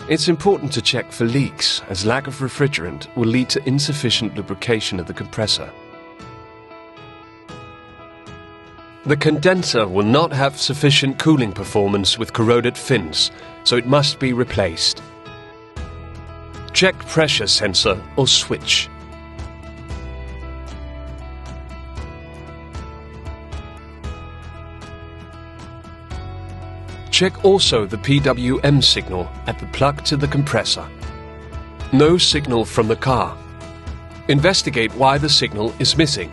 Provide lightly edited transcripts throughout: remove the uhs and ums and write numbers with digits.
It's important to check for leaks, as lack of refrigerant will lead to insufficient lubrication of the compressor. The condenser will not have sufficient cooling performance with corroded fins, so it must be replaced. Check pressure sensor or switch. Check also the PWM signal at the plug to the compressor. No signal from the car. Investigate why the signal is missing.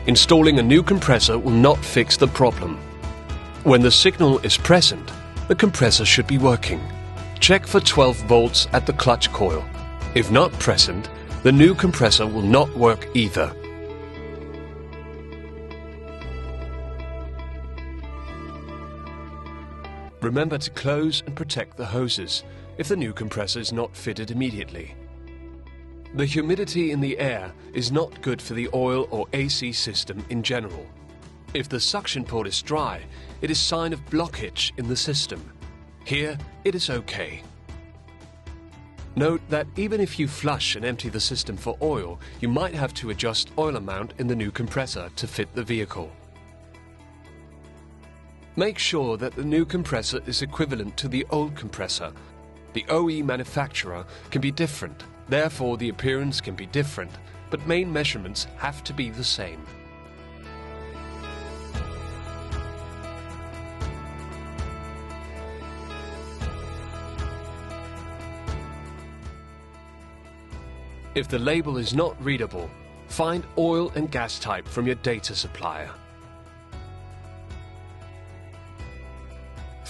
Installing a new compressor will not fix the problem. When the signal is present, the compressor should be working. Check for 12 volts at the clutch coil. If not present, the new compressor will not work either. Remember to close and protect the hoses if the new compressor is not fitted immediately. The humidity in the air is not good for the oil or AC system in general. If the suction port is dry, it is a sign of blockage in the system. Here, it is okay. Note that even if you flush and empty the system for oil, you might have to adjust oil amount in the new compressor to fit the vehicle. Make sure that the new compressor is equivalent to the old compressor. The OE manufacturer can be different, therefore the appearance can be different, but main measurements have to be the same. If the label is not readable, find oil and gas type from your data supplier.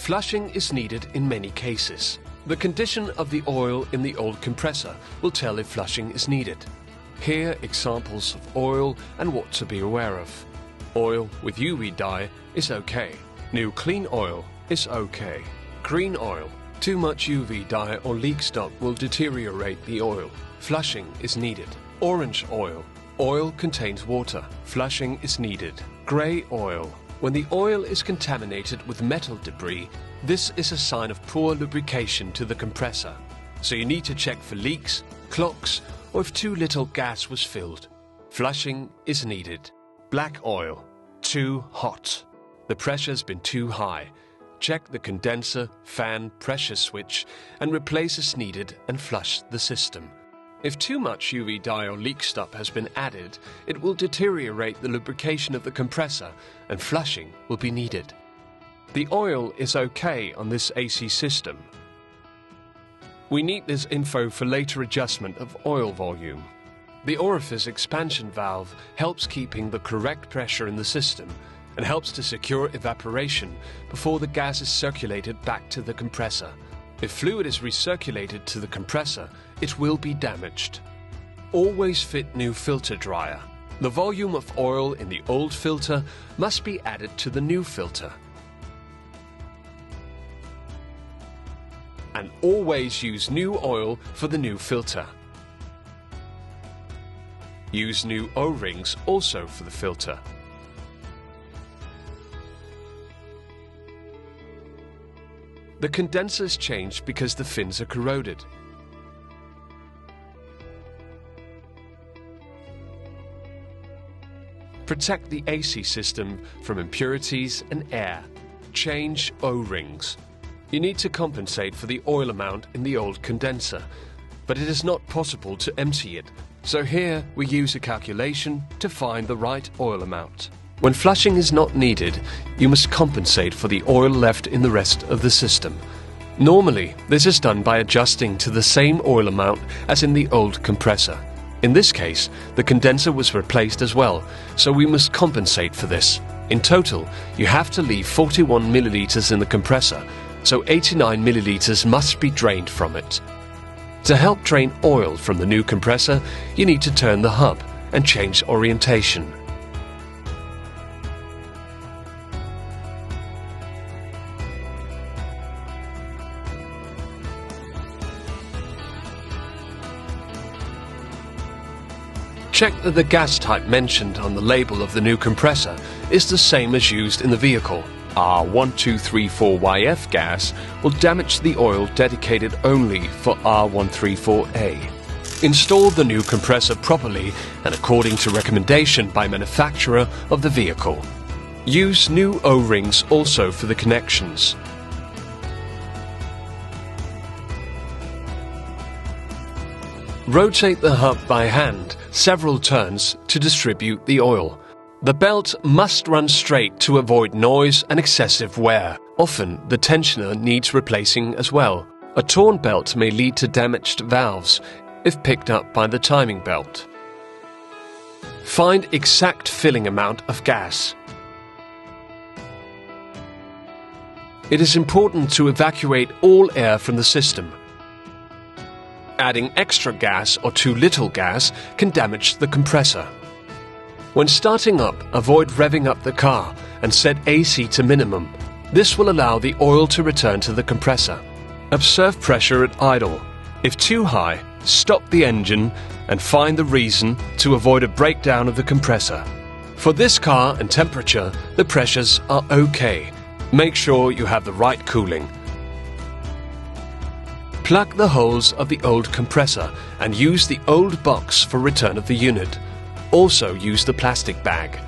Flushing is needed in many cases. The condition of the oil in the old compressor will tell if flushing is needed. Here examples of oil and what to be aware of. Oil with UV dye is okay. New clean oil is okay. Green oil, too much UV dye or leak stop will deteriorate the oil. Flushing is needed. Orange oil. Oil contains water. Flushing is needed. Grey oil. When the oil is contaminated with metal debris, this is a sign of poor lubrication to the compressor. So you need to check for leaks, clogs, or if too little gas was filled. Flushing is needed. Black oil. Too hot. The pressure's been too high. Check the condenser, fan, pressure switch and replace as needed and flush the system. If too much UV dye or leak stop has been added, it will deteriorate the lubrication of the compressor and flushing will be needed. The oil is okay on this AC system. We need this info for later adjustment of oil volume. The orifice expansion valve helps keeping the correct pressure in the system and helps to secure evaporation before the gas is circulated back to the compressor. If fluid is recirculated to the compressor, it will be damaged. Always fit new filter dryer. The volume of oil in the old filter must be added to the new filter. And always use new oil for the new filter. Use new O-rings also for the filter. The condenser is changed because the fins are corroded. Protect the AC system from impurities and air. Change O-rings. You need to compensate for the oil amount in the old condenser, but it is not possible to empty it, so here we use a calculation to find the right oil amount. When flushing is not needed, you must compensate for the oil left in the rest of the system. Normally, this is done by adjusting to the same oil amount as in the old compressor. In this case, the condenser was replaced as well, so we must compensate for this. In total, you have to leave 41 milliliters in the compressor, so 89 milliliters must be drained from it. To help drain oil from the new compressor, you need to turn the hub and change orientation. Check that the gas type mentioned on the label of the new compressor is the same as used in the vehicle. R1234YF gas will damage the oil dedicated only for R134A. Install the new compressor properly and according to recommendation by manufacturer of the vehicle. Use new O-rings also for the connections. Rotate the hub by hand several turns to distribute the oil. The belt must run straight to avoid noise and excessive wear. Often, the tensioner needs replacing as well. A torn belt may lead to damaged valves if picked up by the timing belt. Find exact filling amount of gas. It is important to evacuate all air from the system. Adding extra gas or too little gas can damage the compressor. When starting up, avoid revving up the car and set AC to minimum. This will allow the oil to return to the compressor. Observe pressure at idle. If too high, stop the engine and find the reason to avoid a breakdown of the compressor. For this car and temperature, the pressures are okay. Make sure you have the right cooling. Plug the holes of the old compressor and use the old box for return of the unit. Also use the plastic bag.